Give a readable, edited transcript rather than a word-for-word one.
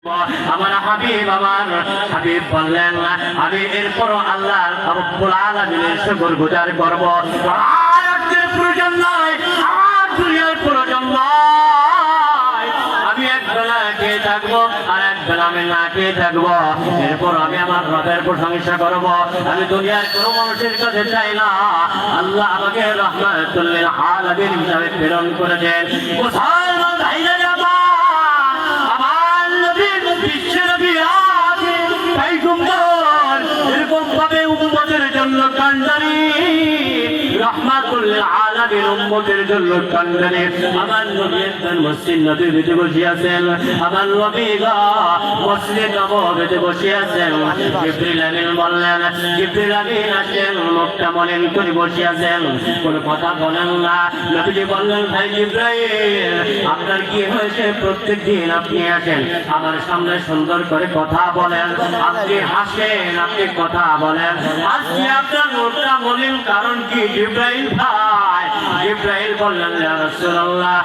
আমার হাবিব বললেন আমি এরপর আল্লাহ রব্বুল আলামিনের শুকর গুজার করব। আর প্রয়োজন নয়, আমার দুনিয়ার প্রয়োজন নয়। আমি এক বেলা খেয়ে থাকবো আর এক বেলা আমি না খেয়ে থাকবো, এরপর আমি আমার রবের প্রশংসা করব। আমি দুনিয়ার কোনো মানুষের কাছে চাই না। আল্লাহ আমাকে রাহমাতুল লিল আলামিন হিসেবে প্রেরণ করেছেন। মুসলমান ভাইরা এরকম ভাবে উম্মতের জন্য কান্দারি, রাহমাতুল লিল আলামিন উম্মতের জন্য কান্দারি। আমার নবী একজন মসজিদ নববীতে বসে আছেন, আমার নবী মসজিদ নববীতে বসে আছেন। জিবরিল আমিন বললেন, জিবরিল আমিন আসেন, মুখটা মলিন করে বসে আছেন, কোনো কথা বলেন না। নবীজি বললেন, ভাই জিবরাইল আপনার কি হয়েছে? প্রত্যেকদিন আপনি আসেন, আমার সামনে সুন্দর করে কথা বলেন, আপনি হাসেন, আপনি কথা বলেন, আজকে আপনার মুখটা মলিন, কারণ কি? জিবরাইল ভাই, জিবরাইল বললেন, ইয়া রাসূলুল্লাহ